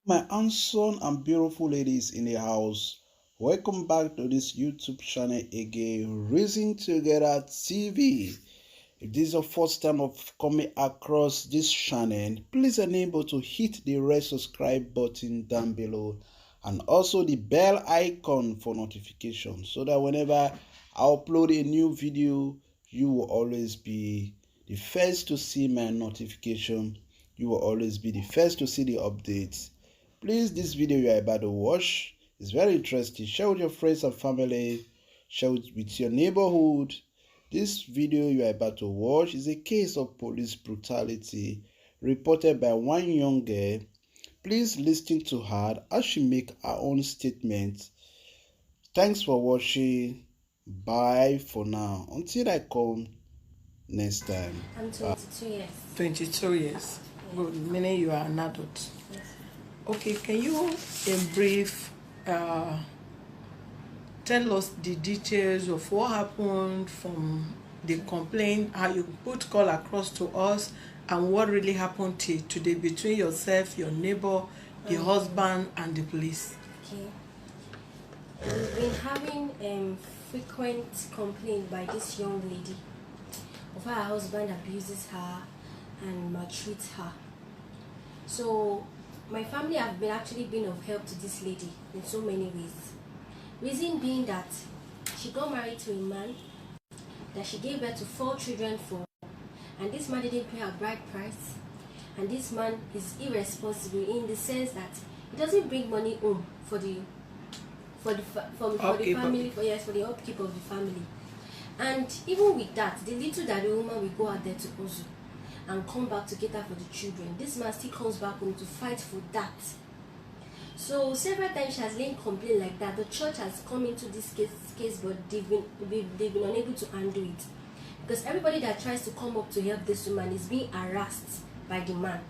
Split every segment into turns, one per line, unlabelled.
My handsome and beautiful ladies in the house, welcome back to this YouTube channel again, Reason Together TV. If this is your first time of coming across this channel, please enable to hit the red subscribe button down below and also the bell icon for notifications so that whenever I upload a new video, you will always be the first to see my notification. You will always be the first to see the updates. Please, this video you are about to watch is very interesting. Share with your friends and family. Share with your neighborhood. This video you are about to watch is a case of police brutality reported by one young girl. Please listen to her as she make her own statement. Thanks for watching. Bye for now. Until I come next time.
I'm 22 years.
22 years. Good, meaning you are an adult.
Yes.
Okay, can you, in brief, tell us the details of what happened from the complaint, how you put call across to us, and what really happened till today between yourself, your neighbor, the husband, and the police?
Okay. We've been having frequent complaint by this young lady of how her husband abuses her and maltreats her. So my family have actually been of help to this lady in so many ways. Reason being that she got married to a man that she gave birth to 4 children for, and this man didn't pay her bride price, and this man is irresponsible in the sense that he doesn't bring money home for the family, for the upkeep of the family. And even with that, the little that the woman will go out there to hustle and come back to cater for the children, this man still comes back home to fight for that. So several times she has laid complaint like that. The church has come into this case, but they've been unable to handle it, because everybody that tries to come up to help this woman is being harassed by the man.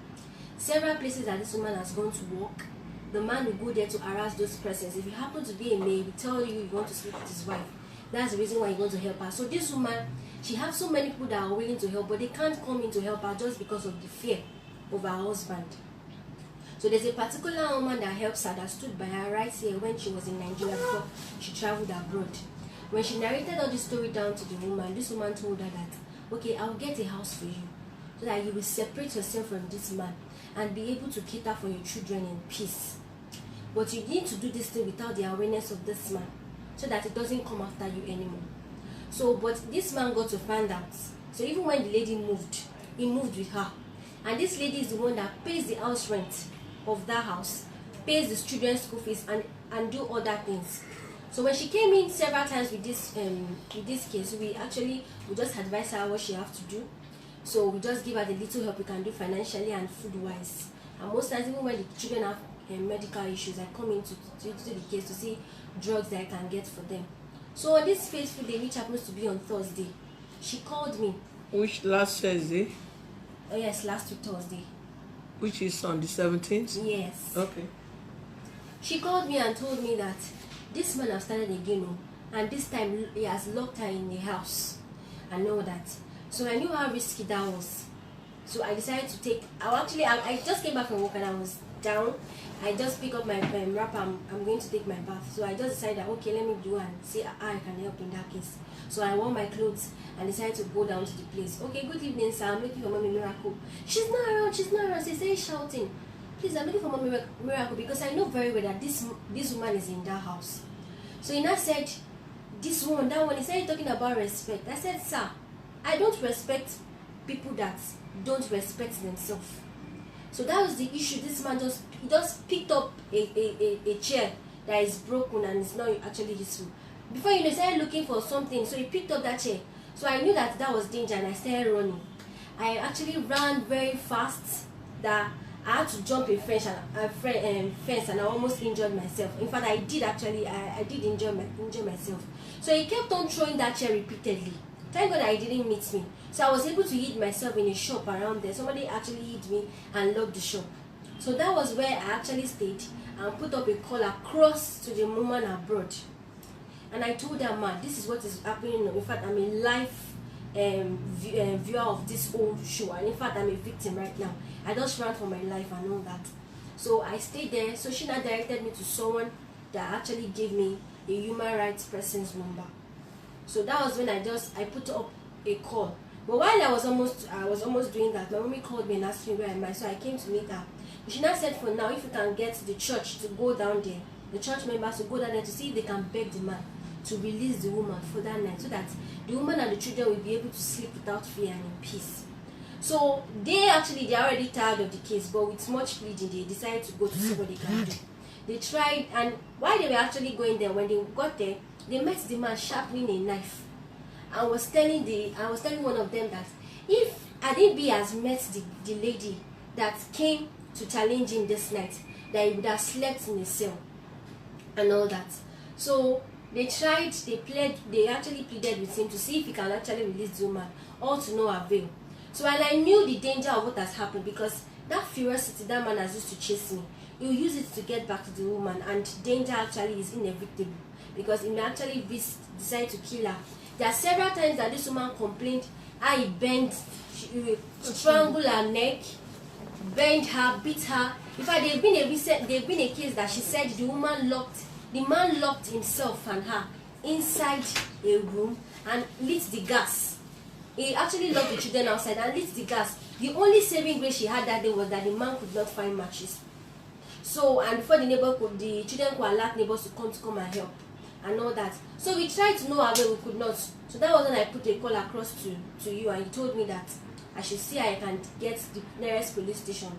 Several places that this woman has gone to work, the man will go there to harass those persons. If you happen to be a maid, he will tell you want to sleep with his wife. That's the reason why you want to help her. So this woman, she has so many people that are willing to help, but they can't come in to help her just because of the fear of her husband. So there's a particular woman that helps her, that stood by her right here when she was in Nigeria before she traveled abroad. When she narrated all this story down to the woman, this woman told her that, okay, I'll get a house for you so that you will separate yourself from this man and be able to cater for your children in peace. But you need to do this thing without the awareness of this man, so that it doesn't come after you anymore. So, but this man got to find out. So even when the lady moved, he moved with her. And this lady is the one that pays the house rent of that house, pays the children's school fees, and do other things. So when she came in several times with this case, we just advise her what she have to do. So we just give her the little help we can do financially and food wise. And most times, even when the children have medical issues, I come into the case to see drugs that I can get for them. So on this fateful day, which happens to be on Thursday, she called me.
Which last Thursday?
Oh yes, last week Thursday.
Which is on the 17th?
Yes.
Okay.
She called me and told me that this man has started again, and this time he has locked her in the house and all that. So I knew how risky that was. So I decided to take. I just came back from work and I was down. I just pick up my wrapper. I'm going to take my bath. So I just decided that, okay, let me do and see how I can help in that case. So I wore my clothes and decided to go down to the place. Okay, good evening, sir. I'm looking for Mommy Miracle. She's not around. She's not around. She says shouting, please, I'm looking for Mommy Miracle, because I know very well that this woman is in that house. So he now said, this one, that one. He started talking about respect. I said, sir, I don't respect people that don't respect themselves. So that was the issue. This man just picked up a chair that is broken and is not actually useful. Before you know, he started looking for something, so he picked up that chair. So I knew that was danger, and I started running. I actually ran very fast that I had to jump a fence and I almost injured myself. In fact, I did injure myself. So he kept on throwing that chair repeatedly. Thank God that he didn't meet me. So I was able to hid myself in a shop around there. Somebody actually hid me and locked the shop. So that was where I actually stayed and put up a call across to the woman abroad. And I told her, man, this is what is happening. In fact, I'm a live viewer of this whole show. And in fact, I'm a victim right now. I just ran for my life and all that. So I stayed there. So she now directed me to someone that actually gave me a human rights person's number. So that was when I put up a call. But while I was almost doing that, my mommy called me and asked me where am I. So I came to meet her. She now said, for now, if you can get the church to go down there, the church members to go down there to see if they can beg the man to release the woman for that night, so that the woman and the children will be able to sleep without fear and in peace. So they're already tired of the case, but with much pleading, they decided to go to see what they can do. They tried, and while they were actually going there, when they got there, they met the man sharpening a knife. I was telling one of them that if Adibi has met the lady that came to challenge him this night, that he would have slept in a cell and all that. So they actually pleaded with him to see if he can actually release the woman, all to no avail. So while I knew the danger of what has happened, because that ferocity that man has used to chase me, he will use it to get back to the woman, and danger actually is inevitable, because he may actually decide to kill her. There are several times that this woman complained how he bent, strangled her neck, bent her, beat her. In fact, they've been a case that she said the man locked himself and her inside a room and lit the gas. He actually locked the children outside and lit the gas. The only saving grace she had that day was that the man could not find matches. So, and before the children could alert neighbors to come and help and all that. So we tried to know our way, we could not. So that was when I put a call across to you, and you told me that I should see how I can get the nearest police station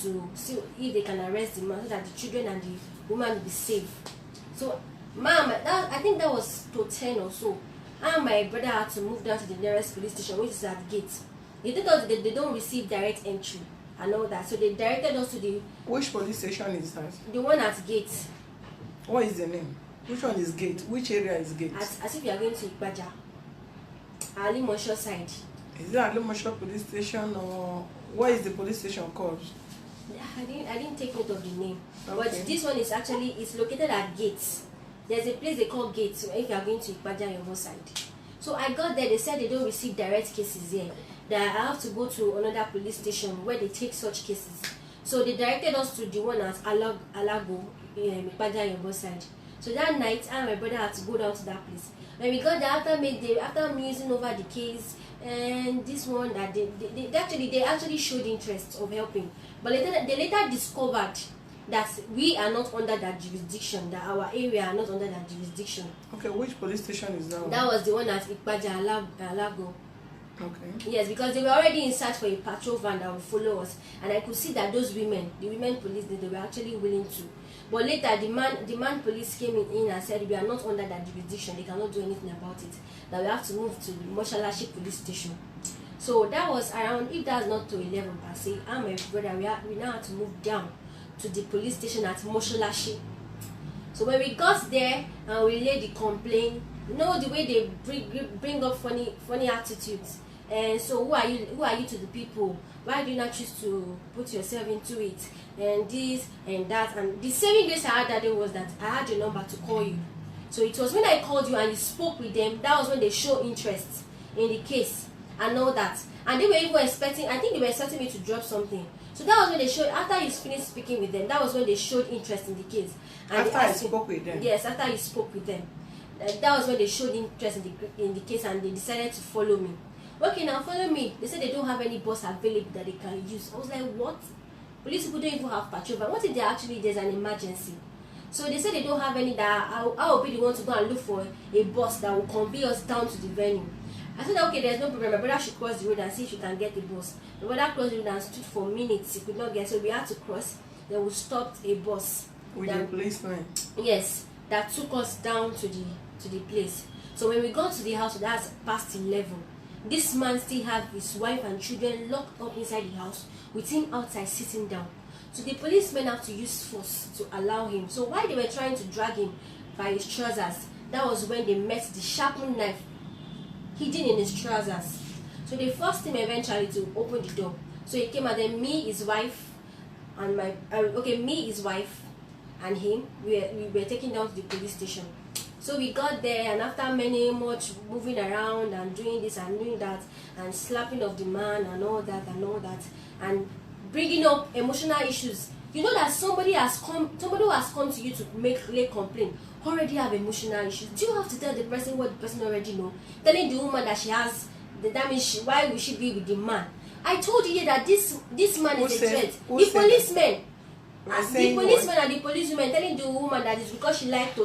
to see if they can arrest the man, so that the children and the woman will be safe. So, I think that was to 10 or so. And my brother had to move down to the nearest police station, which is at Gate. They told us they don't receive direct entry and all that. So they directed us to the...
Which police station is that?
The one at Gate.
What is the name? Which one is Gate? Which area is Gate?
As if you are going to Ibaja. Ali Mosho side.
Is it Ali Mosho police station, or what is the police station called?
I didn't take note of the name.
Okay.
But this one is it's located at Gates. There's a place they call Gates if you are going to Ibadan Yobo side. So I got there, they said they don't receive direct cases here. That I have to go to another police station where they take such cases. So they directed us to the one at Alago, Ibadan Yobo side. So that night, I and my brother had to go down to that place. When we got there, after musing over the case, and this one that they actually showed interest of helping, but they later discovered that we are not under that jurisdiction, that our area are not under that jurisdiction.
Okay, which police station is that one?
That was the one at Ikpaja Alago.
Okay.
Yes, because they were already in search for a patrol van that would follow us, and I could see that those women, the women police, they were actually willing to. But later, the man police came in and said we are not under that jurisdiction. They cannot do anything about it. That we have to move to the Moshalashi police station. So that was around, if that's not to 11 per se, and my brother, we now had to move down to the police station at Moshalashi. So when we got there and we laid the complaint, you know the way they bring up funny attitudes. And so who are you to the people? Why do you not choose to put yourself into it? And this and that. And the saving grace I had that day was that I had your number to call you. So it was when I called you and you spoke with them, that was when they showed interest in the case and all that. And they were even expecting, I think they were expecting me to drop something. So that was when they showed, after you finished speaking with them, that was when they showed interest in the case. And
after I spoke with them?
Yes, after you spoke with them. That was when they showed interest in the case, and they decided to follow me. Okay, now follow me. They said they don't have any bus available that they can use. I was like, what? Police people don't even have patrol van. What if there's an emergency? So they said they don't have any, that I will be the one to go and look for a bus that will convey us down to the venue. I said, okay, there's no problem. My brother should cross the road and see if she can get the bus. My brother crossed the road and stood for minutes. He could not get, so we had to cross. Then we stopped a bus.
With the policeman?
Yes, that took us down to the place. So when we got to the house, that's past 11. This man still had his wife and children locked up inside the house with him outside sitting down. So the policemen have to use force to allow him. So while they were trying to drag him by his trousers, that was when they met the sharpened knife hidden in his trousers. So they forced him eventually to open the door. So he came, and then me, his wife, and his wife and him, we were taken down to the police station. So we got there, and after much moving around and doing this and doing that and slapping of the man and all that and bringing up emotional issues You know that somebody who has come to you to lay complaint already have emotional issues. Do you have to tell the person what the person already know? Telling the woman that she has, that means why will she be with the man? I told you that this man is a threat. The policemen. The policemen and the policewomen telling the woman that it's because she like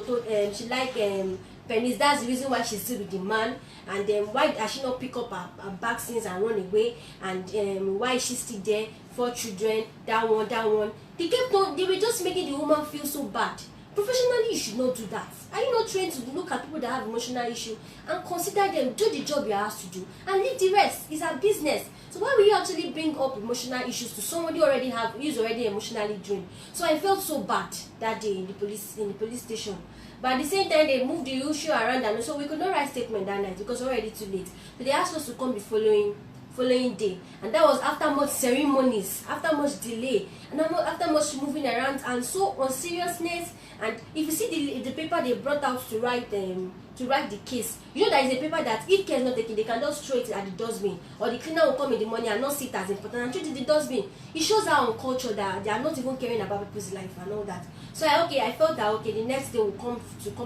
pennies. That's the reason why she's still with the man. And then why does she not pick up her bag since and run away? And why is she still there? 4 children, that one. They were just making the woman feel so bad. Professionally, you should not do that. Are you not trained to look at people that have emotional issue and consider them, do the job you're asked to do, and leave the rest? It's a business. So why will you actually bring up emotional issues to somebody who's already emotionally drained? So I felt so bad that day in the police station. But at the same time, they moved the issue around, and so we could not write statement that night because it was already too late. So they asked us to come the following day, and that was after much ceremonies, after much delay, and after much moving around, and so on seriousness. And if you see the paper they brought out to write the case, you know there is a paper that if care is not taken, they can just throw it at the dustbin, or the cleaner will come in the morning and not see it as important and throw it in the dustbin. It shows our culture that they are not even caring about people's life and all that. So I felt that the next day will come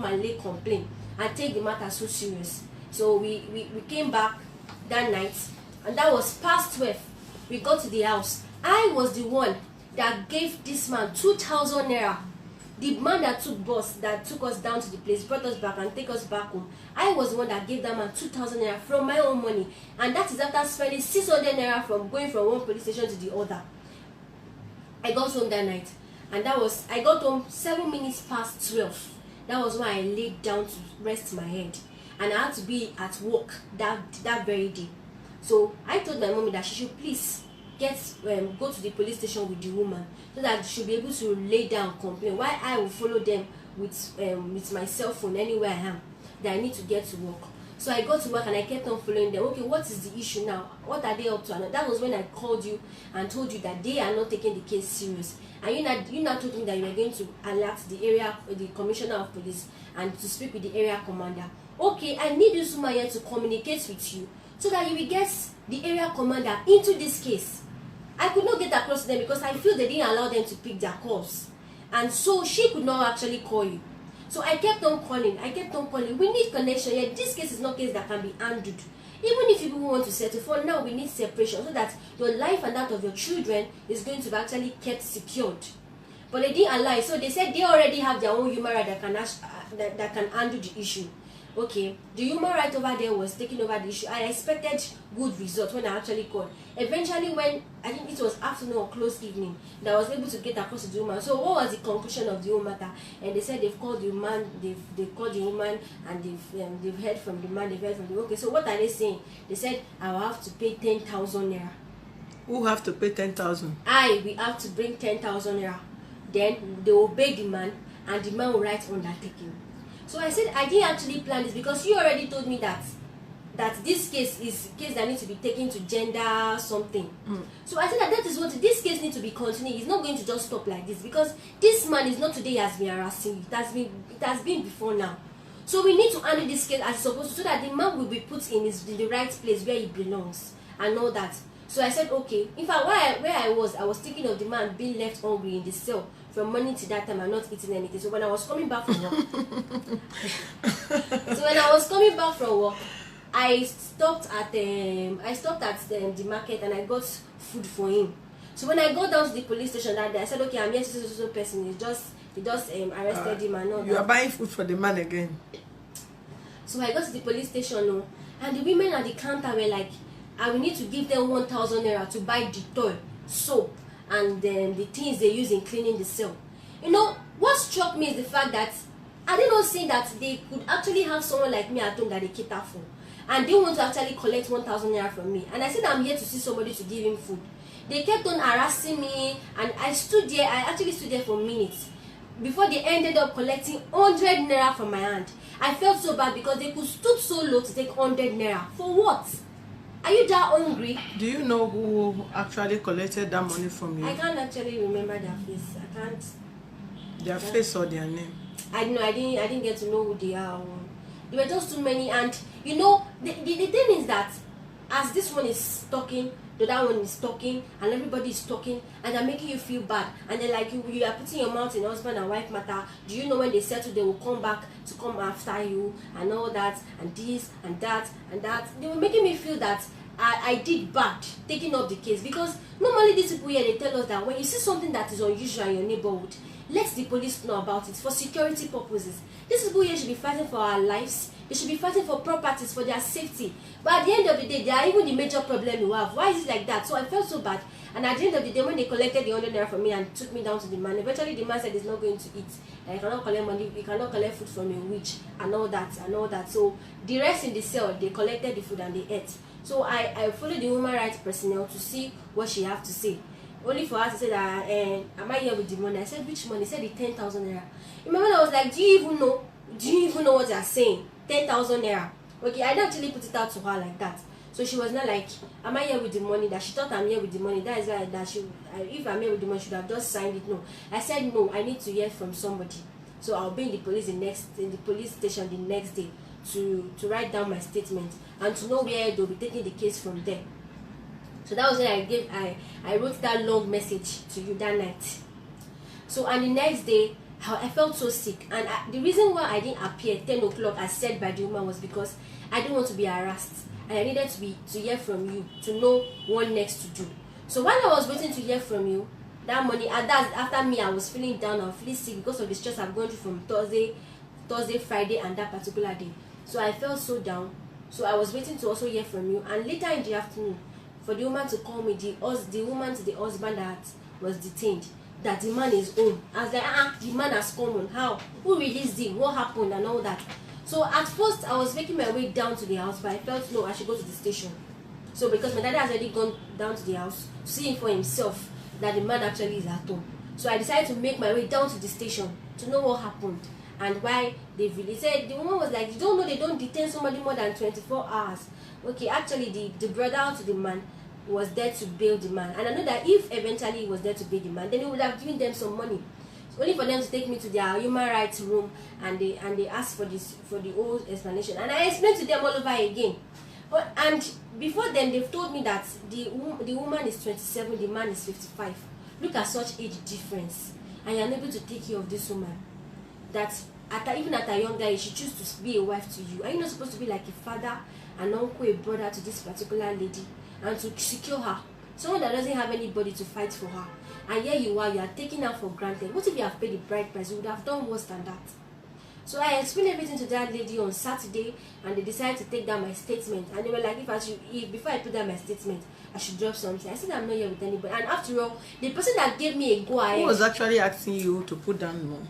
and lay complaint and take the matter so serious. So we came back that night, and that was past 12. We got to the house. I was the one that gave this man 2,000 naira. The man that took us down to the place, brought us back and take us back home. I was the one that gave that man 2,000 naira from my own money, and that is after spending 600 naira from going from one police station to the other. I got home that night, and I got home 7 minutes past 12. That was when I laid down to rest my head, and I had to be at work that very day. So I told my mommy that she should please go to the police station with the woman, so that she'll be able to lay down complain, while I will follow them with my cell phone anywhere I am, that I need to get to work. So I got to work and I kept on following them. Okay, what is the issue now? What are they up to? And that was when I called you and told you that they are not taking the case serious. And you now told me that you were going to alert the commissioner of police and to speak with the area commander. Okay, I need this woman here to communicate with you so that you will get the area commander into this case. I could not get across to them because I feel they didn't allow them to pick their calls, and so she could not actually call you. So I kept on calling. We need connection here. This case is not a case that can be handled. Even if you want to settle, for now we need separation so that your life and that of your children is going to be actually kept secured. But they didn't allow it. So they said they already have their own human right that can handle the issue. Okay, the human right over there was taking over the issue. I expected good results when I actually called. Eventually, when I think it was afternoon or close evening, that I was able to get across to the woman. So what was the conclusion of the whole matter? And they said they've called the man, they've called the woman, and they've heard from the man, they've heard from the. Okay, so what are they saying? They said I will have to pay 10,000 naira.
Who have to pay 10,000?
We have to bring 10,000 naira. Then they will obey the man, and the man will write undertaking. So I said I didn't actually plan this because you already told me that this case is a case that needs to be taken to gender something. So I said that is what this case needs to be continued. It's not going to just stop like this because this man is not today he has been harassing you. It has been before now. So we need to handle this case as supposed to, so that the man will be put in the right place where he belongs and all that. So I said okay. In fact, where I was thinking of the man being left hungry in the cell from morning to that time and not eating anything. So when I was coming back from work, I stopped at the market and I got food for him. So when I got down to the police station that day, I said, okay, I'm here to see so person. He just arrested him and all that.
You are buying food for the man again.
So I got to the police station and the women at the counter were like, I will need to give them 1,000 naira to buy Dettol, soap, and then the things they use in cleaning the cell. You know, what struck me is the fact that I did not see that they could actually have someone like me at home that they cater for, and they want to actually collect 1,000 naira from me. And I said I'm here to see somebody to give him food. They kept on harassing me, and I actually stood there for minutes before they ended up collecting 100 naira from my hand. I felt so bad because they could stoop so low to take 100 naira. For what? Are you that hungry?
Do you know who actually collected that money from you?
I can't actually remember their face. I can't.
Their face or their name?
I know. I didn't get to know who they are. There were just too many, and you know the thing is that as this one is talking, the other one is talking, and everybody is talking, and they're making you feel bad, and they're like, you are putting your mouth in husband and wife matter. Do you know when they settle, they will come back to come after you, and all that, and this, and that, and that. They were making me feel that I did bad taking up the case, because normally these people here, they tell us that when you see something that is unusual in your neighborhood, let the police know about it for security purposes. These people here should be fighting for our lives. They should be fighting for properties, for their safety. But at the end of the day, they are even the major problem you have. Why is it like that? So I felt so bad. And at the end of the day, when they collected the 100 naira from me and took me down to the man, eventually the man said he's not going to eat. That he cannot collect money, he cannot collect food from a witch, and all that, and all that. So the rest in the cell, they collected the food and they ate. So I followed the human rights personnel to see what she have to say. Only for her to say that, am I here with the money? I said, which money? He said the 10,000 naira. Remember, I was like, do you even know what you're saying? 10,000 naira. Okay, I didn't actually put it out to her like that. So she was not like, am I here with the money? That she thought I'm here with the money. That is why that if I'm here with the money, she should have just signed it. No, I said no. I need to hear from somebody. So I'll be in the police station the next day to write down my statement and to know where they'll be taking the case from there. So that was when I wrote that long message to you that night. So, and the next day, I felt so sick, and the reason why I didn't appear at 10 o'clock as said by the woman was because I didn't want to be harassed, and I needed to hear from you to know what next to do. So while I was waiting to hear from you that morning, and that's after me, I was feeling down, I was feeling sick because of the stress I'm going through from Thursday, Friday, and that particular day. So I felt so down. So I was waiting to also hear from you, and later in the afternoon, for the woman to call me, the woman to the husband that was detained, that the man is home. I was like, the man has come on. How? Who released him? What happened? And all that. So at first, I was making my way down to the house, but I felt no, I should go to the station. So because my daddy has already gone down to the house to see him for himself that the man actually is at home. So I decided to make my way down to the station to know what happened and why they released. The woman was like, you don't know they don't detain somebody more than 24 hours. Okay, actually the brother to the man was there to bail the man, and I know that if eventually he was there to bail the man, then he would have given them some money. It's only for them to take me to their human rights room, and they asked for the whole explanation, and I explained to them all over again. And before then, they've told me that the woman is 27, the man is 55. Look at such age difference, and you're unable to take care of this woman. That even at a younger age, she chooses to be a wife to you. Are you not supposed to be like a father, an uncle, a brother to this particular lady, and to secure her? Someone that doesn't have anybody to fight for her, and here you are taking her for granted. What if you have paid the bride price? You would have done worse than that. So I explained everything to that lady on Saturday, and they decided to take down my statement. And they were like, before I put down my statement, I should drop something. I said I'm not here with anybody. And after all, the person that gave me a go ahead.
Who was actually asking you to put down more?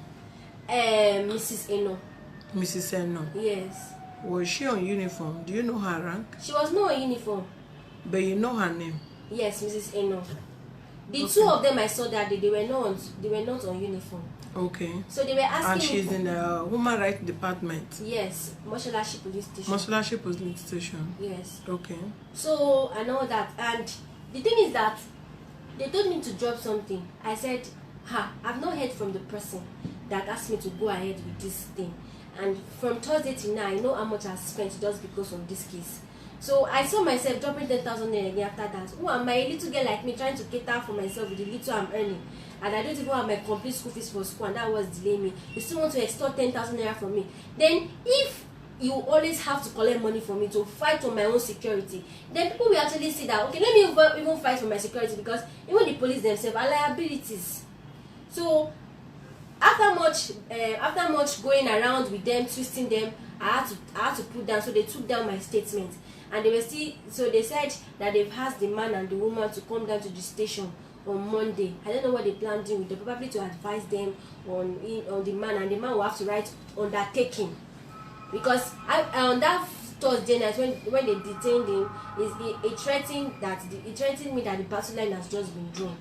Mrs. Eno.
Mrs. Eno.
Yes.
Was she on uniform? Do you know her rank?
She was not on uniform.
But you know her name?
Yes, Mrs. Eno. The two of them I saw that day, they were not on uniform.
Okay.
So they were asking.
And she's in the Human Rights Department.
Yes, Moshalashi Police Station.
Moshalashi Police Station.
Yes.
Okay.
So and all that, and the thing is that they told me to drop something. I said, I've not heard from the person that asked me to go ahead with this thing. And from Thursday till now, I know how much I spent just because of this case. So I saw myself dropping 10,000 naira again after that. Who am I, a little girl like me, trying to cater for myself with the little I'm earning? And I don't even have my complete school fees for school, and that was delaying me. You still want to extort 10,000 naira from me? Then if you always have to collect money from me to fight for my own security, then people will actually see that, okay, let me even fight for my security, because even the police themselves are liabilities. So after much going around with them, twisting them, I had to put down. So they took down my statement, and they said that they've asked the man and the woman to come down to the station on Monday. I don't know what they plan doing with them, probably to advise them on the man, and the man will have to write undertaking, because on that Thursday night when they detained him, he threatened me that the battle line has just been drawn,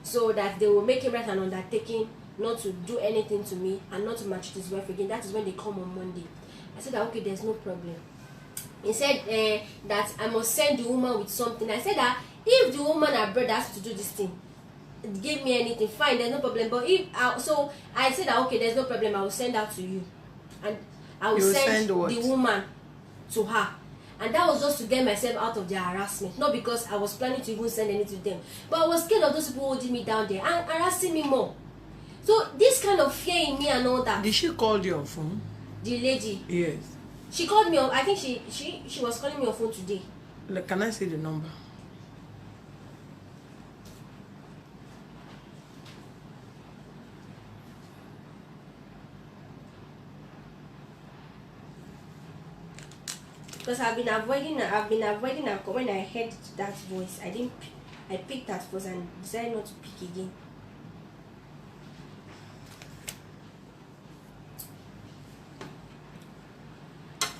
so that they will make him write an undertaking not to do anything to me and not to maltreat his wife again. That is when they come on Monday. I said that okay, there's no problem. He said that I must send the woman with something. I said that if the woman or brother has to do this thing, give me anything, fine, there's no problem. But so I said that okay, there's no problem, I will send that to you, and I will send the woman to her. And that was just to get myself out of their harassment, not because I was planning to even send anything to them, but I was scared of those people holding me down there and harassing me more. So this kind of fear in me and all that.
Did she call you on phone?
The lady?
Yes.
She called me on, I think she was calling me on phone today.
Like, can I see the number?
Because I've been avoiding her. When I heard that voice, I picked that voice and decided not to pick again.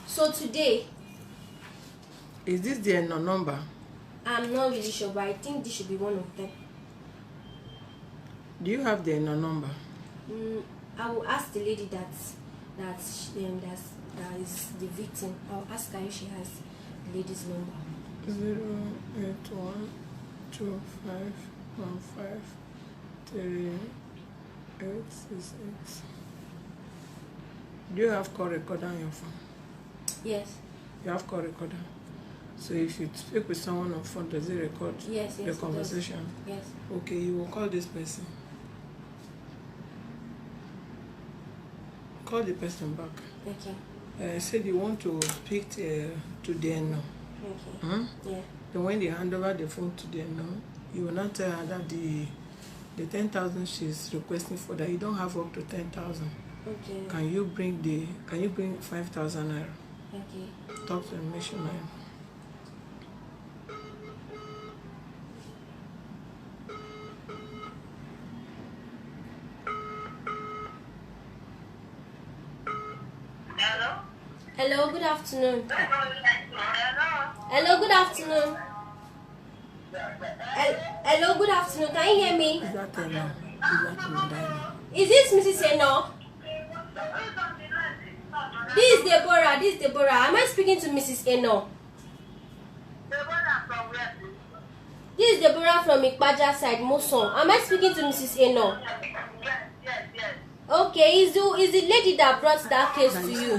So today,
is this the number?
I'm not really sure, but I think this should be one of them.
Do you have the number?
I will ask the lady that is the victim. I'll ask her if she has the lady's number.
08125153866. Do you have call recorder on your phone?
Yes.
You have call recorder. So if you speak with someone on phone, does it record the conversation?
Yes.
Okay, you will call this person. Call the person back.
Okay.
Said you want to speak to them now.
Okay. Yeah.
Then when they hand over the phone to them now, you will not tell her that the 10,000 she's requesting for, that you don't have up to 10,000.
Okay.
Can you bring 5,000 naira?
Okay.
Talk to the mission man.
Hello, good afternoon. Hello, good afternoon. Hello, good afternoon. Can you hear me?
Is that Eno?
Is this Mrs. Eno? This is Deborah. Am I speaking to Mrs. Eno?
Deborah from where?
This is Deborah from Ikpaja side, Moson. Am I speaking to Mrs. Eno?
Yes.
Okay, is the lady that brought that case to you?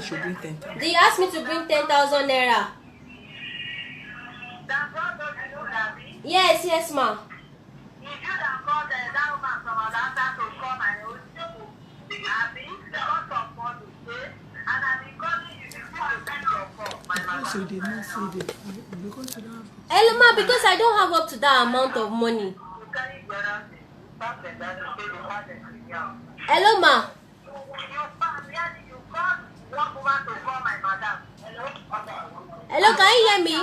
They asked me to bring 10,000 naira.
That brought those people that we?
Yes, ma.
If you that called that woman from Atlanta to come and hold you, happy, because of money, okay? And I've been calling you before you send your call, my mother.
So you did not see the because you don't have.
Hello, ma, because I don't have up to that amount of money.
You carry the other thing. Something that you say you have the criminal.
Hello, ma.
You called one woman to call my madam. Hello?
Hello, can you hear me?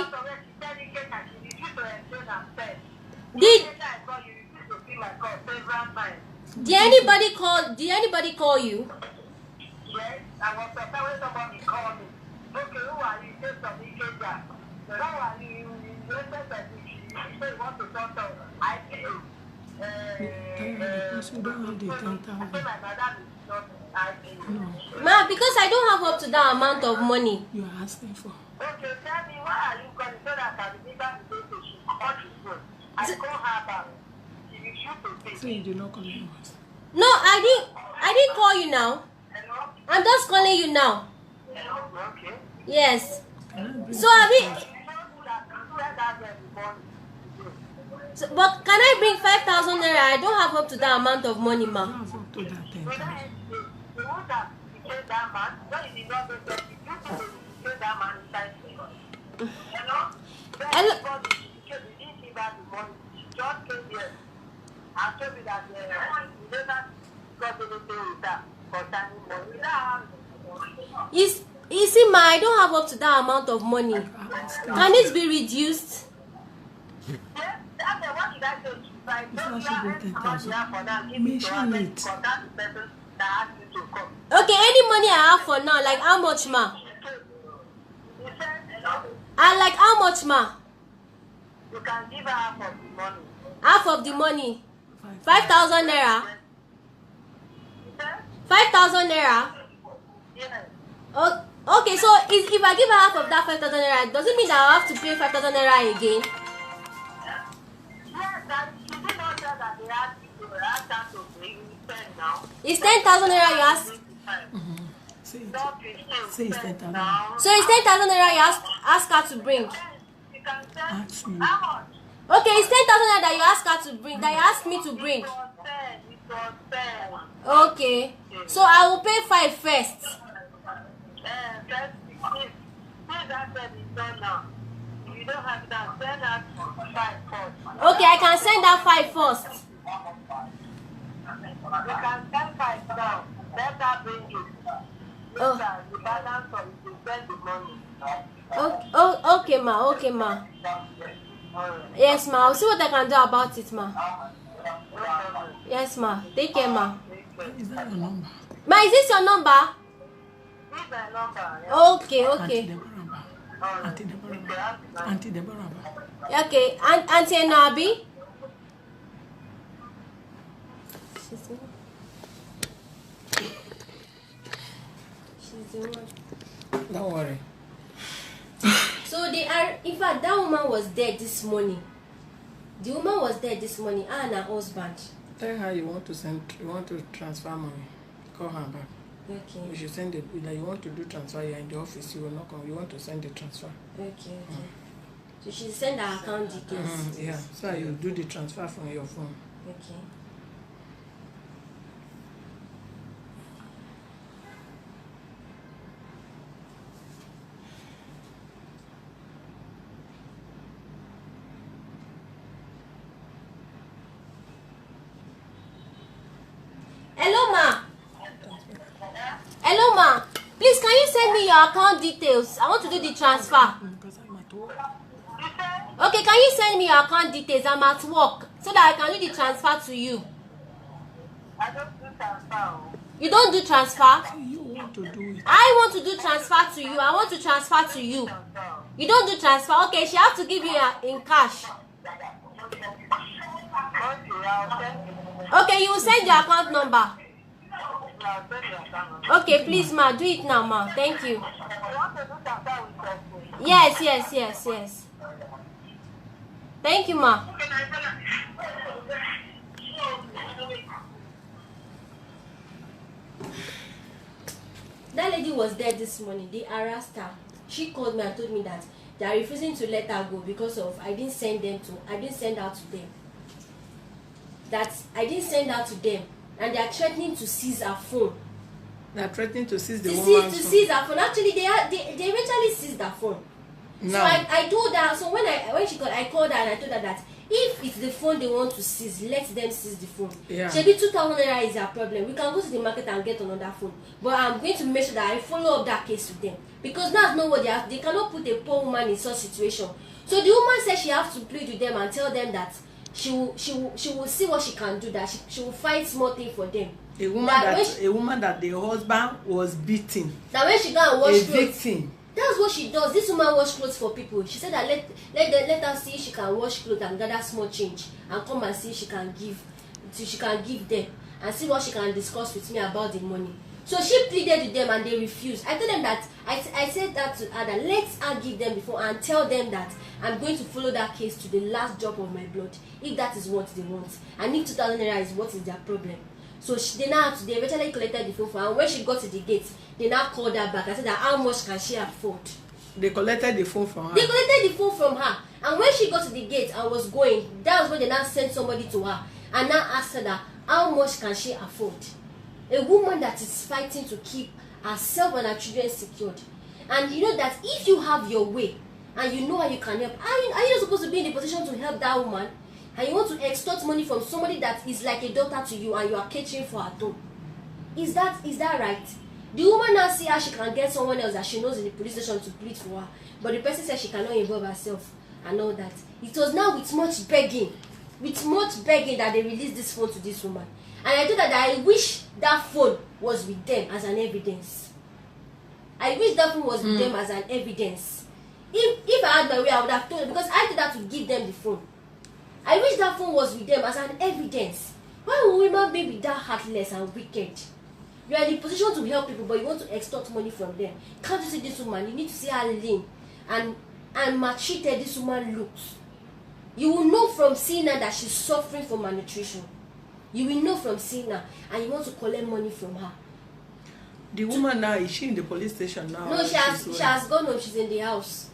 Did anybody call you?
Yes, I was surprised when somebody called me. Okay, who are you? Say from Ikeja. Who are you? You say you want to talk to I feel.
Because you don't have the 10,000.
My madam is not I feel.
Ma, because I don't have up to that amount of money.
You are asking for.
Okay, tell me why are you calling so that I can remember the day she called you. I call her back. She refused to pay.
So you did not call me.
No, I didn't call you now.
Hello?
I'm just calling you now.
Hello? Okay.
Yes.
Can I bring
So I mean,
You know that you said that every morning.
but can I bring 5,000 naira? I don't have up to that amount of money,
you
ma.
have up to that
So
10,000.
that is the one that became that man, when you did not go to the people who became that man inside you. Hello?
Hello?
Because he didn't give her the money. She just came here and told me that you never got anything with her concerning money. That
You see, ma, I don't have up to that amount of money. Can it be reduced?
yes, that's what did I say? I told you
also
I
good
had
10,000.
for that. Give it to her.
Mention it.
Contact the person that asked you to come.
Okay, any money I have for now, like how much, ma?
He said, hello?
I like how much, ma?
You can give her half of the money.
Half of the money. 5,000 naira.
He said,
5,000 naira.
yes.
Oh, okay, so if I give her half of that 5,000 naira, does it mean that I have to pay 5,000 naira again?
Yes, that she did not tell that they asked you to ask her to pay. You spend now.
It's 10,000 naira you ask.
Say it.
Not 15.
Say it's 10,000.
Now.
So it's 10,000 naira you ask. ask her to bring?
You can send
Ask me.
how much?
Okay, it's 10,000 that you ask her to bring. That you ask me to bring.
It was 10.
Okay. So I will pay 5 first.
First, if that said is done now. If you don't have that, send that 5 first.
Okay, I can send that 5 first.
You can send 5 now. Let her bring it.
Oh.
Later, the balance of it, you send the money.
Okay, ma. Okay, ma.
Alright.
Yes, ma. I'll see what I can do about it, ma.
No problem.
Yes, ma. Take care, ma.
Is that your number?
Ma, is this your number?
This is my number. Yeah.
Okay,
Auntie
okay.
Deborah.
Alright.
Auntie Deborah.
If you have the number.
Auntie Deborah.
Okay. Auntie Enabi? She's the one.
Don't worry.
So they are, in fact, that woman was dead this morning. The woman was dead this morning, her and her husband.
Tell her you want to transfer money. Call her back.
Okay,
You should send it. That you want to do transfer. You're in the office. You will not come. You want to send the transfer.
okay. So she send her account details.
Yeah. So you do the transfer from your phone.
Okay. Hello, ma. Hello, ma. Please, can you send me your account details? I want to do the transfer.
Because I'm at work.
You said?
Okay, can you send me your account details? I'm at work so that I can do the transfer to you.
I don't do transfer.
You don't do transfer?
You want to do it.
I want to do transfer to you. I want to transfer to you. You don't do transfer. Okay, she has to give you in cash.
Okay, I'll send you.
Okay, you will send your account number.
I'll send you account.
Okay, please, ma, do it now, ma. Thank you.
You want to do transfer with your phone?
Yes. Thank you, ma. That lady was dead this morning. They harassed her. She called me and told me that they are refusing to let her go because of I didn't send her to them. That I didn't send her to them, and they are threatening to seize her phone.
They are threatening to seize the
To
woman's phone.
seize her phone. Actually, they eventually seized her phone.
No.
So I told her. So when she called, I called her and I told her that if it's the phone they want to seize, let them seize the phone.
Yeah.
Maybe 2,000 naira is their problem. We can go to the market and get another phone. But I'm going to make sure that I follow up that case with them because that's not what they have. They cannot put a poor woman in such situation. So the woman said she has to plead with them and tell them that she will see what she can do. That she will fight small thing for them.
A woman that the husband was beating.
That when she go and wash
A
clothes.
victim.
That's what she does. This woman wash clothes for people. She said that let her see if she can wash clothes and gather small change and come and see if she can give them and see what she can discuss with me about the money. So she pleaded with them and they refused. I told them that I said that to her that let her give them before and tell them that I'm going to follow that case to the last drop of my blood if that is what they want. And if 2,000 naira is what is their problem. So they eventually collected the phone for her. And when she got to the gate, they now called her back and said that how much can she afford?
They collected the phone from her.
They collected the phone from her. And when she got to the gate and was going, that was when they now sent somebody to her and now asked her that how much can she afford? A woman that is fighting to keep herself and her children secured. And you know that if you have your way and you know how you can help, are you not supposed to be in the position to help that woman? And you want to extort money from somebody that is like a daughter to you and you are catering for her too. Is that right? The woman now see how she can get someone else that she knows in the police station to plead for her. But the person said she cannot involve herself and all that. It was now with much begging that they released this phone to this woman. And I told her that I wish that phone was with them as an evidence. I wish that phone was with them as an evidence. If I had my way, I would have told her because I told her to give them the phone. I wish that phone was with them as an evidence. Why would women be that heartless and wicked? You are in the position to help people, but you want to extort money from them. Can't you see this woman? You need to see how lean and maltreated this woman looks. You will know from seeing her that she's suffering from malnutrition. You will know from seeing her, and you want to collect money from her.
The woman now, is she in the police station now?
No, she has gone home. She's in the house.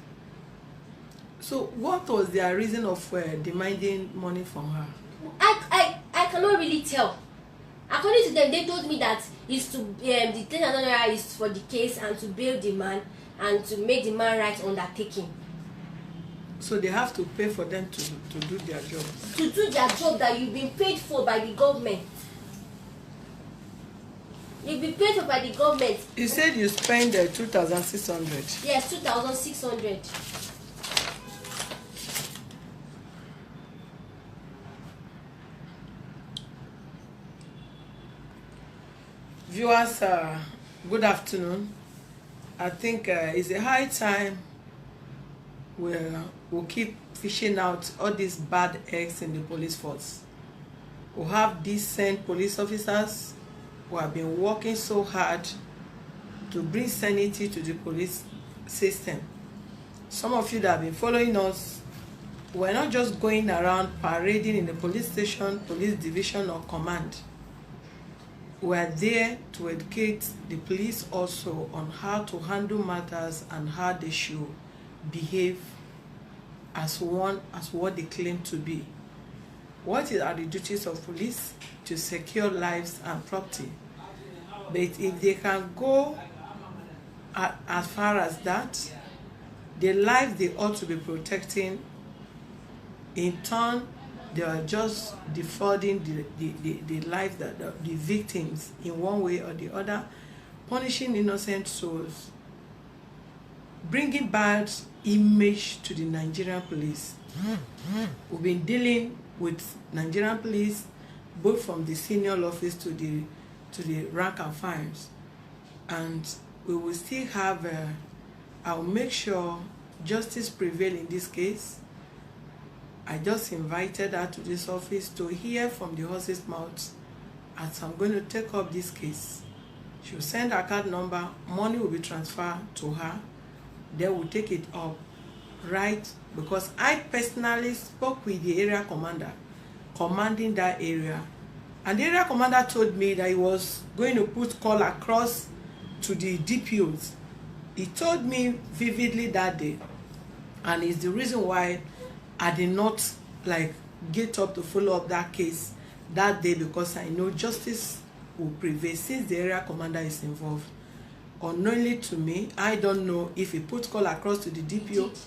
So what was their reason of demanding money from her?
I cannot really tell. According to them, they told me that is to the 10,000 naira is for the case and to bail the man and to make the man right undertaking.
So they have to pay for them to do their job.
To do their job that you've been paid for by the government. You've been paid for by the government.
You said you spent 2,600.
Yes, 2,600.
Viewers, good afternoon. I think it's a high time we'll keep fishing out all these bad eggs in the police force. We have decent police officers who have been working so hard to bring sanity to the police system. Some of you that have been following us, we're not just going around parading in the police station, police division or command. We are there to educate the police also on how to handle matters and how they should behave as what they claim to be. What are the duties of police? To secure lives and property. But if they can go as far as that, the life they ought to be protecting, in turn, they are just defrauding the life that the victims in one way or the other, punishing innocent souls, bringing bad image to the Nigerian police. We've been dealing with Nigerian police both from the senior office to the rank and files, and we will still have I'll make sure justice prevail in this case. I just invited her to this office to hear from the horse's mouth as I'm going to take up this case. She'll send her card number, money will be transferred to her, then we'll take it up, right? Because I personally spoke with the area commander commanding that area, and the area commander told me that he was going to put call across to the DPOs. He told me vividly that day, and it's the reason why I did not get up to follow up that case that day, because I know justice will prevail since the area commander is involved. Unknowingly to me, I don't know if he put call across to the DPO.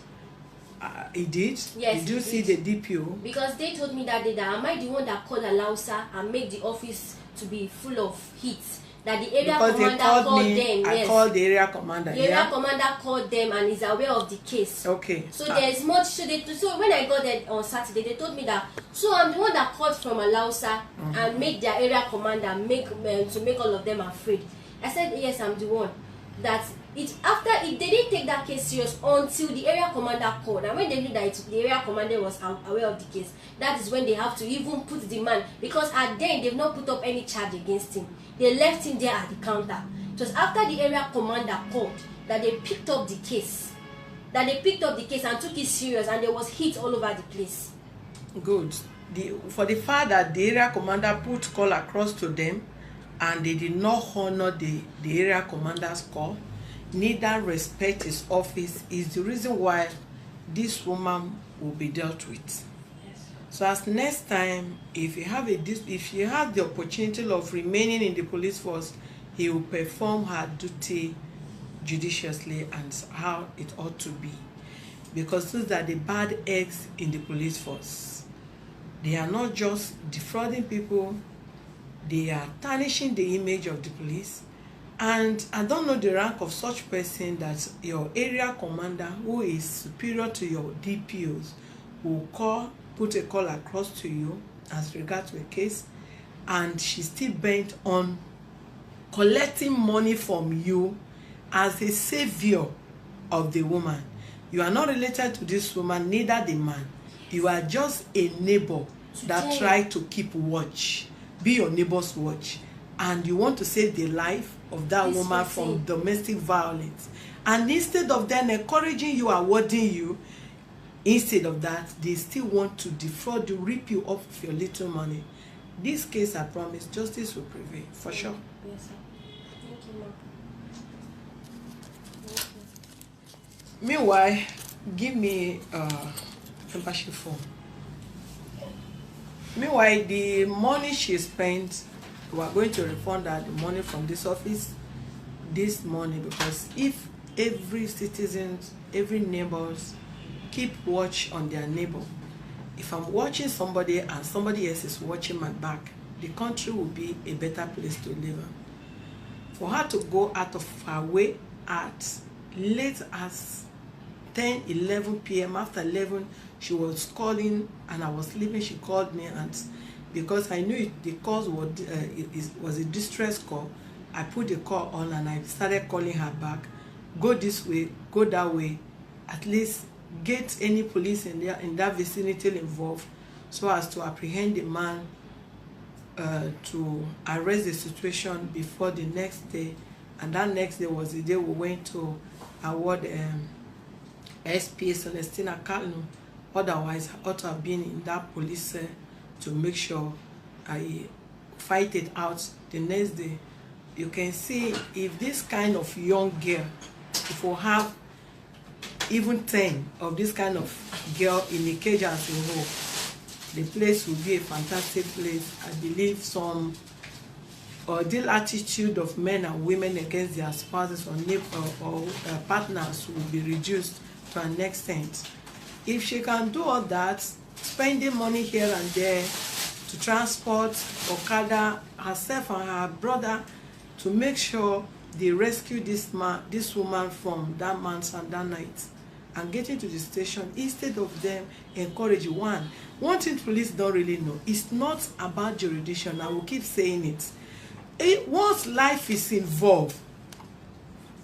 He did?
Yes.
Did you see the DPO?
Because they told me that day that am I the one that called Alausa and make the office to be full of heat? That the area
because
commander called them.
I
yes.
called the area commander.
The area commander called them and is aware of the case.
Okay.
So there's much. So when I got there on Saturday, they told me that. So I'm the one that called from Alausa and make their area commander to make all of them afraid. I said yes, I'm the one. That they didn't take that case serious until the area commander called, and when they knew that the area commander was aware of the case, that is when they have to even put the man, because at then they've not put up any charge against him. They left him there at the counter. It was after the area commander called that they picked up the case. And took it serious, and there was heat all over the place.
Good. For the fact that the area commander put call across to them and they did not honor the area commander's call, neither respect his office, is the reason why this woman will be dealt with. Yes. So as next time, if you have the opportunity of remaining in the police force, he will perform her duty judiciously and how it ought to be. Because those are the bad eggs in the police force. They are not just defrauding people, they are tarnishing the image of the police. And I don't know the rank of such person that your area commander, who is superior to your DPOs, will put a call across to you as regards to a case, and she's still bent on collecting money from you as a savior of the woman. You are not related to this woman, neither the man. You are just a neighbor that try to keep watch. Be your neighbor's watch. And you want to save the life of that woman from domestic violence. And instead of them encouraging you, awarding you, instead of that, they still want to defraud you, rip you off of your little money. This case, I promise, justice will prevail, for sure.
Yes, sir. Thank you, ma'am.
Meanwhile, give me membership form. Meanwhile, the money she spent, we are going to refund her the money from this office this morning, because if every citizen, every neighbors keep watch on their neighbor, if I'm watching somebody and somebody else is watching my back, the country will be a better place to live in. For her to go out of her way at late as 10, 11 p.m. After 11, she was calling and I was sleeping. She called me, and because I knew the call was a distress call, I put the call on and I started calling her back. Go this way, go that way. At least get any police in that vicinity involved, so as to apprehend the man, to arrest the situation before the next day. And that next day was the day we went to award SPA Celestina Kalnu. Otherwise, I ought to have been in that police to make sure I fight it out the next day. You can see if this kind of young girl, if we have even 10 of this kind of girl in the cage as a whole, the place will be a fantastic place. I believe some ordeal attitude of men and women against their spouses or partners will be reduced to an extent. If she can do all that, spending money here and there to transport Okada herself and her brother to make sure they rescue this woman from that man's and that night, and getting to the station, instead of them encouraging one thing police don't really know, it's not about jurisdiction. I will keep saying it. Once life is involved,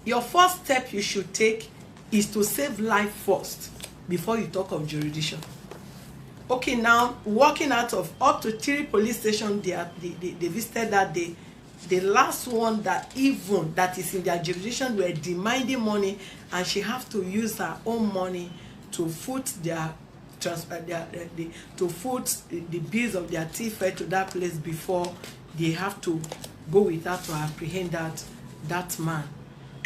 your first step you should take is to save life first before you talk of jurisdiction. Okay, now walking out of up to 3 police stations they visited that day, the last one that is in their jurisdiction were demanding money, and she have to use her own money to foot the bills of their thief to that place before they have to go with her to apprehend that man.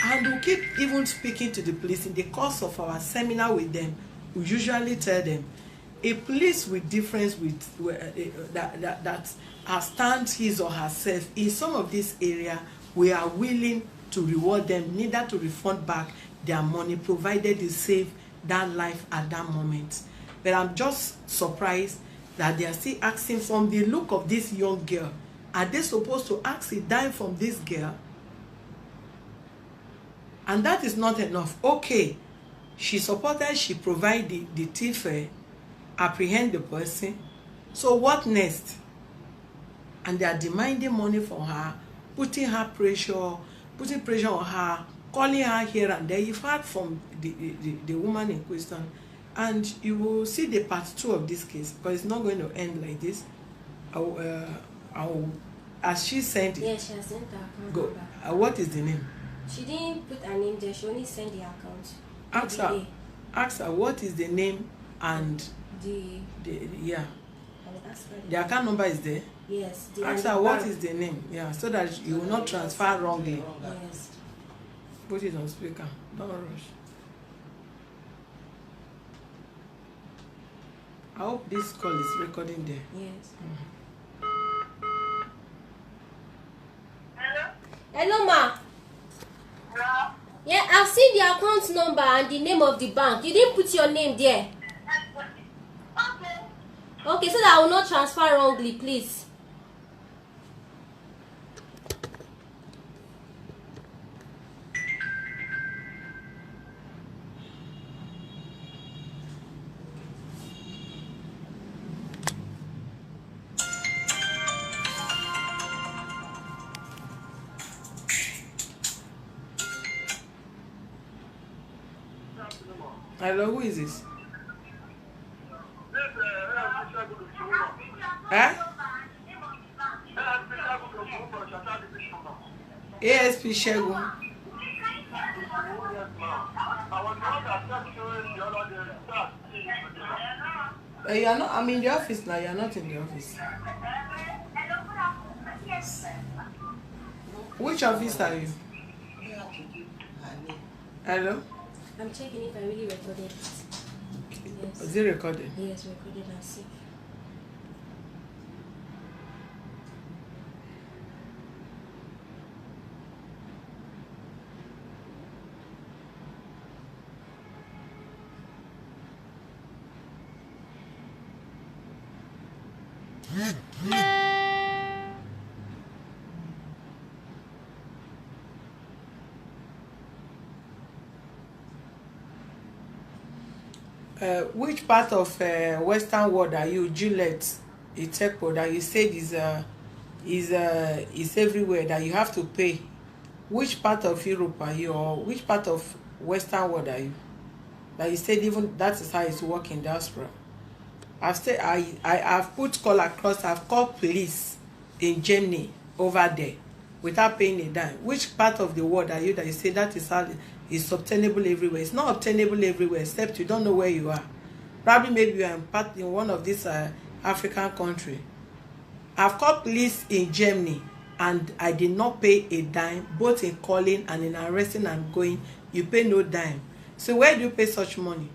And we keep even speaking to the police in the course of our seminar with them. We usually tell them, a police with difference that has stand his or herself in some of this area, we are willing to reward them, neither to refund back their money, provided they save that life at that moment. But I'm just surprised that they are still asking, from the look of this young girl, are they supposed to ask a dime from this girl? And that is not enough. Okay, she supported, she provided the thief, apprehend the person. So what next? And they are demanding money from her, putting pressure on her, calling her here and there. You've heard from the woman in question, and you will see the part 2 of this case, because it's not going to end like this. As she sent it.
Yeah, she has sent her account
Go.
number.
What is the name?
She didn't put her name there, she only sent the account.
Ask her what is the name and
Yeah.
The account number is there.
Yes.
Ask her what is the name, so that you will not transfer wrongly.
Yes.
Put it on speaker. Don't rush. I hope this call is recording there.
Yes.
Hello?
Hello, ma.
Yeah?
Yeah, I've seen the account number and the name of the bank. You didn't put your name there.
Okay.
Okay, so that I will not transfer wrongly, please.
Hello, who is this? ASP Shegun. You are not. I'm in the office now. You are not in the office. Which office are you? Hello.
I'm checking if I really recorded it. Yes.
Is it recorded?
Yes, recorded and saved.
Which part of Western world are you, Juliet Itepo, that you said is everywhere that you have to pay? Which part of Europe are you, or which part of Western world are you? That you said even that is how it's working in diaspora. I've put call across. I've called police in Germany over there without paying a dime. Which part of the world are you that you say that is how it's obtainable everywhere? It's not obtainable everywhere except you don't know where you are. Probably maybe you are in one of these African country. I've called police in Germany and I did not pay a dime, both in calling and in arresting and going. You pay no dime. So where do you pay such money?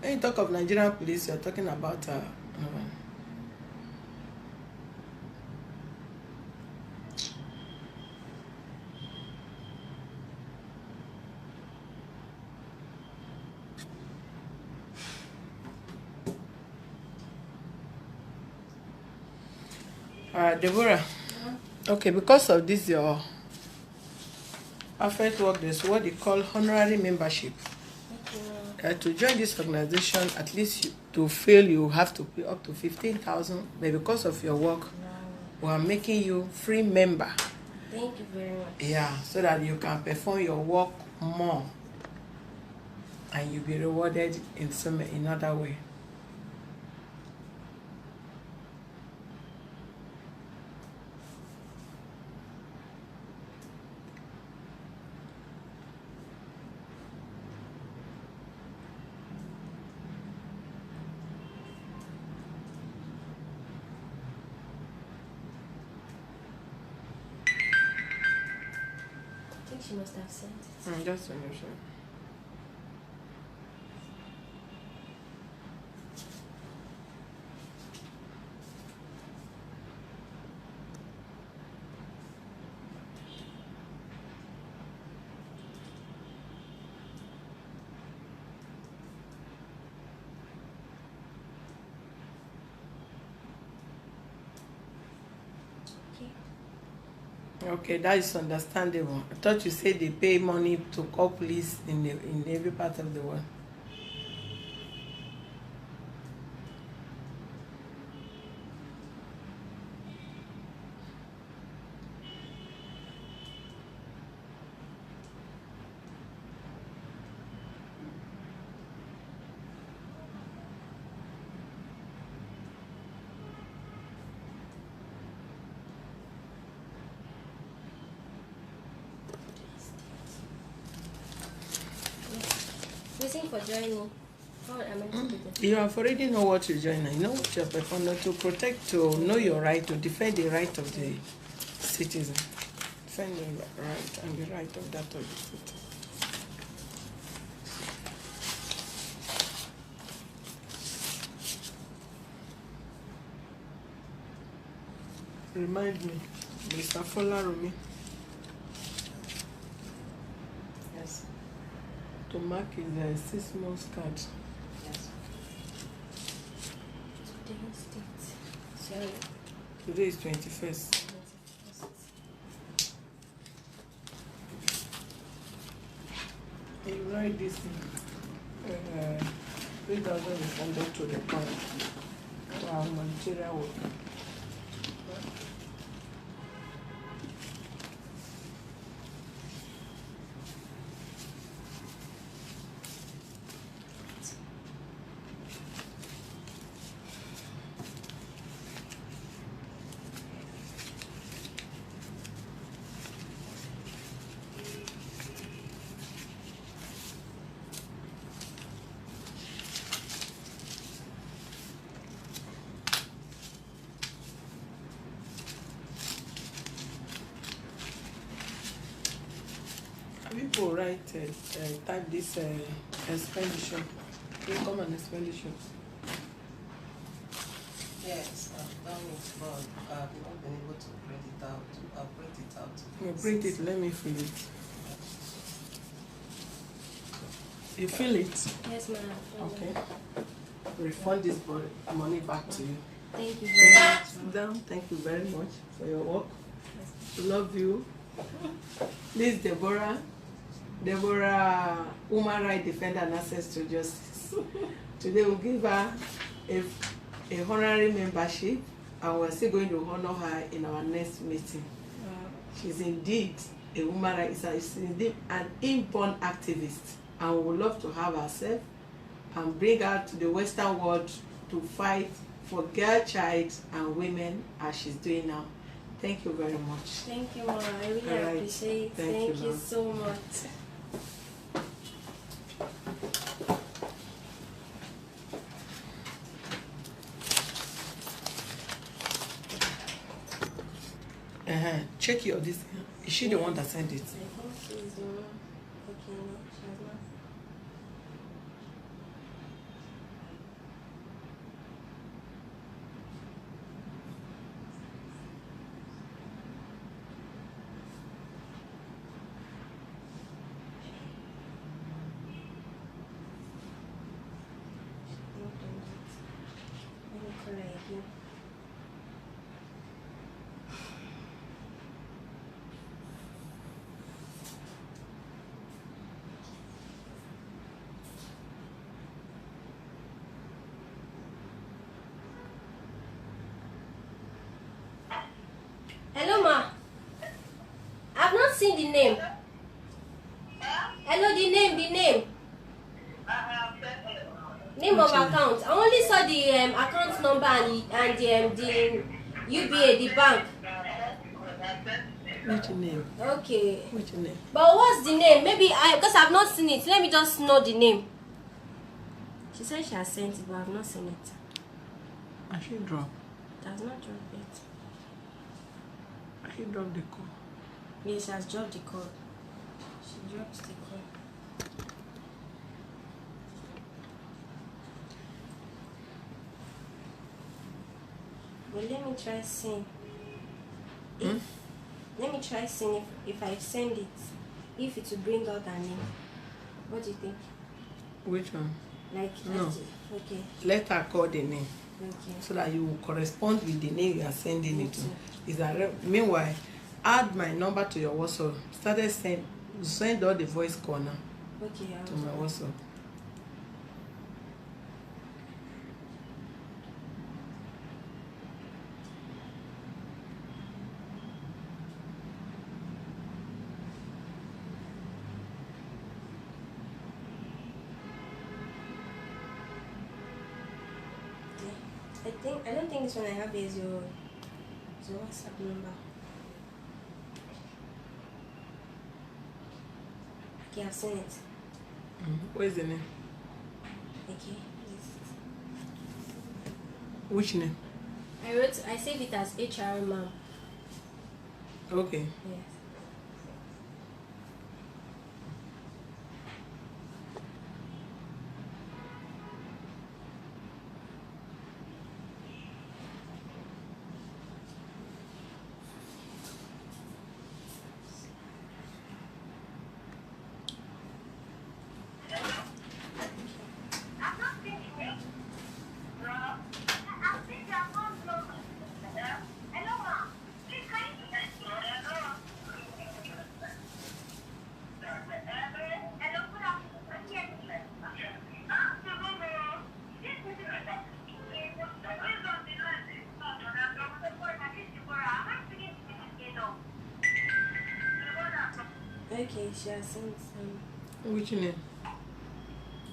When you talk of Nigerian police, you're talking about Deborah. Okay, because of this your perfect work, there's what they call honorary membership. To join this organization, at least to fail, you have to pay up to 15,000. But because of your work, we are making you free member.
Thank you very much.
Yeah, so that you can perform your work more, and you'll be rewarded in another way.
I think she must have sent it.
Just when you're sure. Okay, that is understandable. I thought you said they pay money to call police in every part of the world.
Reason for joining. What am I to do?
You have already know what to join. You know what you're performing to protect, to know your right, to defend the right of the citizen. Defend the right and the right of that of the citizen. Remind me, Mr. Folarumi.
Yes.
To mark his 6 months card.
Yes. Today's date. Sorry.
Today is 21st. You write this in 3,000 refunded to the account for our humanitarian work. people write, type this expenditure, income and expenditure.
Yes, I've done it, but I've not been able to print it out. I'll print it out.
You print it, let me feel it. You feel it?
Yes, ma'am.
Okay. Refund this money back to you.
Thank you very much.
Sit down. Thank you very much for your work. Love you. This Deborah, Human Rights Defender and Access to Justice. Today we'll give her a honorary membership, and we're still going to honor her in our next meeting. She's indeed a woman rights, she's indeed an inborn activist, and we would love to have herself and bring her to the Western world to fight for girl, child, and women as she's doing now. Thank you very much.
Thank you, Mama. I really
All right.
appreciate it.
Thank
Thank
you,
you so much.
Check your this. Is she the one that sent it?
I think she's the one. Okay, no, she has not. Let me call her again. Hello, ma. I've not seen the name. Hello, the name. Name of account. I only saw the account number and the UBA, the bank.
Which name?
Okay.
Which name?
But what's the name? Maybe because I've not seen it. Let me just know the name. She said she has sent it, but I've not seen it.
I should drop.
It has not dropped yet.
I should drop the call.
Yes, she has dropped the call. She dropped the call. But let me try seeing. Let me try seeing if I send it, if it will bring out her name. What do you think?
Which one?
Like,
No.
Okay.
Let her call the name
Okay.
so that you will correspond with the name you are sending it to.
Okay.
Is that meanwhile, add my number to your WhatsApp. Send all the voice call now
Okay.
to my WhatsApp.
I don't think this one I have is your WhatsApp number. Okay, I've seen it.
What is the name?
Okay. Yes.
Which name?
I saved it as HR ma'am.
Okay.
Yes. Okay, she has sent some.
Which name?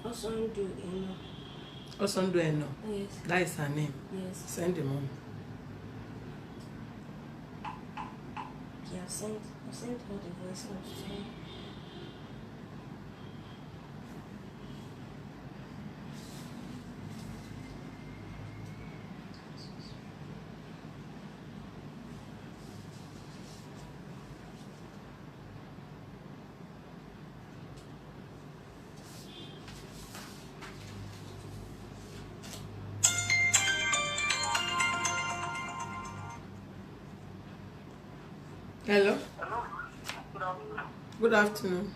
Also undo Eno.
Osondu Eno.
Yes.
That is her name.
Yes.
Send the money.
Okay, I've sent all the voice notes to her.
Hello.
Hello. Good afternoon.
Good afternoon.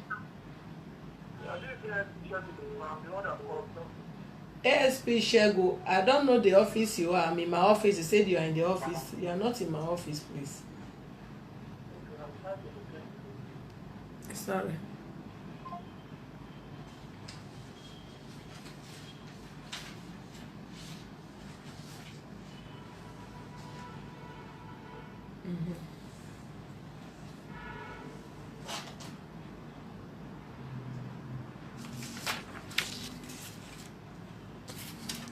Yeah, this is the one that called.
ASP Shego, I don't know the office you are. I'm in my office. You said you are in the office. You are not in my office, please. Sorry.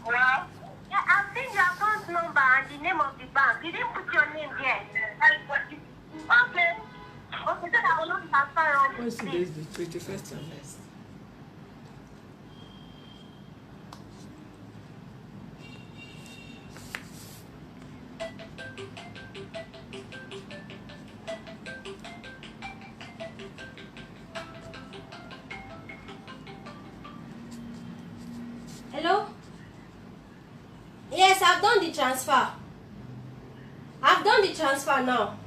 Well, yeah, I've seen your account number and the name of the bank. You didn't put your name there. Okay. Okay, then I will not transfer on
What's today? Is the 21st and next?
Hello? Yes, I've done the transfer. I've done the transfer now.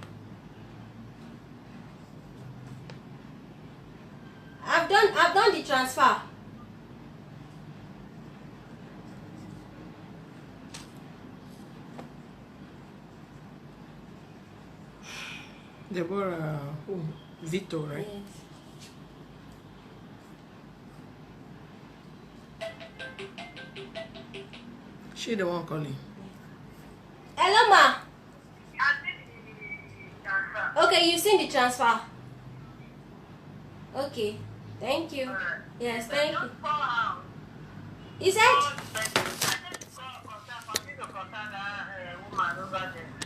I've done the transfer.
Deborah, who? Vito, right?
Yes.
She the one calling.
Hello, ma.
I did the transfer.
Okay, you've seen the transfer. Okay, thank you. Yes, thank you.
Just call out.
Is it?
I just call contact. I need to contact that woman over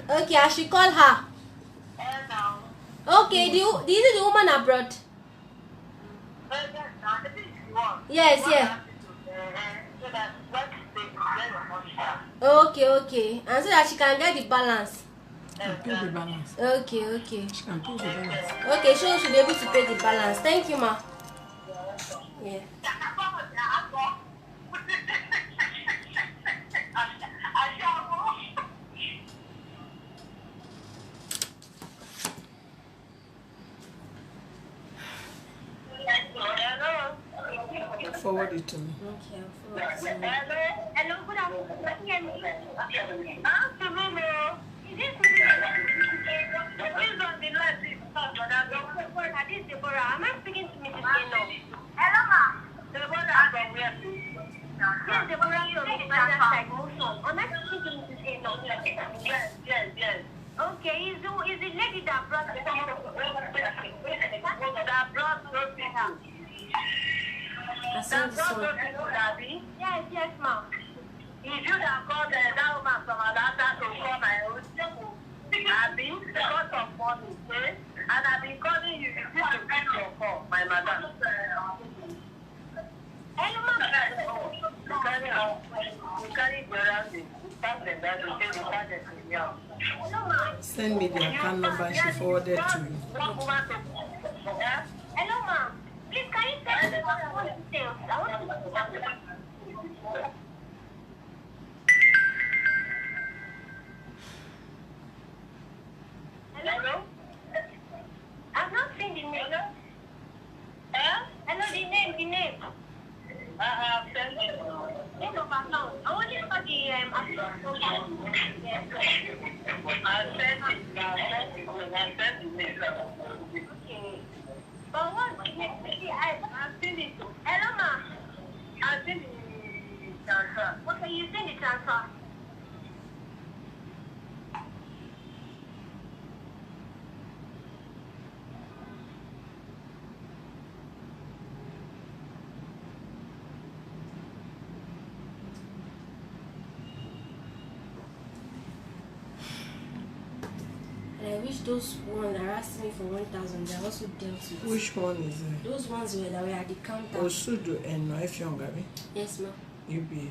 there.
Okay, I should call her.
And now,
Okay, is it the woman abroad?
now the thing is you want.
Yes,
What
yeah.
I have to do, so that when they get your money back.
Okay. And so that she can get the balance.
Can pay the balance.
Okay.
She can pay the balance.
Okay, she should be able to pay the balance. Thank you, ma. Yeah.
Forward it to me.
Okay, I'll forward it.
Hello, good afternoon. Is this on the left? This is Deborah. Am I speaking to Mrs. Eno? Hello, ma'am. Deborah from where? Yes, Deborah from the other side, Motion. Am I speaking to Mrs. Eno? Yes. Okay, is the lady that brought the that brought those people?
I sent this one.
Yes, ma'am. If you that called that woman from Atlanta to call my own, I've been because of money, okay? And I've been calling you to pick your call, my madam. Hello, ma'am. You carry it around the family that you take the budget in your. Hello, ma'am.
Send me the account number and she forwarded to you.
Hello, ma'am. Please, can you tell me what details? I want to. Hello? I've not seen the name. Hello, the name. I've sent it. Name of account. I want you to put the account. I've sent the name. Okay. But what? I've seen it. Hello, ma. I've seen the transfer. Okay, you've seen the transfer.
And I wish those ones that are asking me for 1,000, they are also dealt with.
Which one is it?
Those ones that were at the counter.
Osudu and Ifyongabi.
Yes, ma'am.
UBA.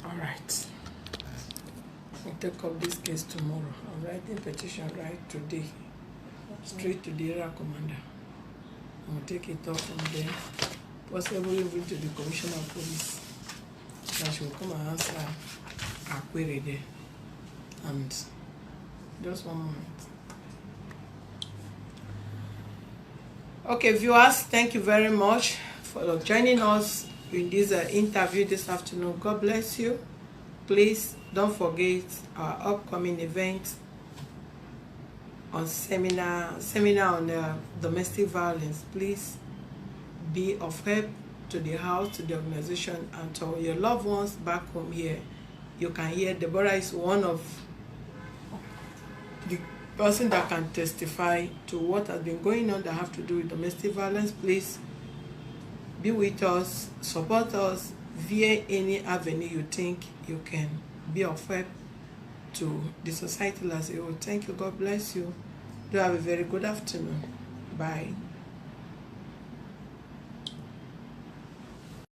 Alright. I'll take up this case tomorrow. I'm writing petition right today. Straight to the area commander. I'll take it off from there possibly even to the Commissioner of Police, that she will come and answer our query there. And just one moment. Okay, viewers, thank you very much for joining us in this interview this afternoon. God bless you. Please don't forget our upcoming event on seminar on domestic violence. Please be of help to the house, to the organization, and to your loved ones back home here. You can hear Deborah is one of the person that can testify to what has been going on that have to do with domestic violence. Please be with us, support us via any avenue you think you can be of help to the society as a whole. Thank you. God bless you. Do have a very good afternoon. Bye.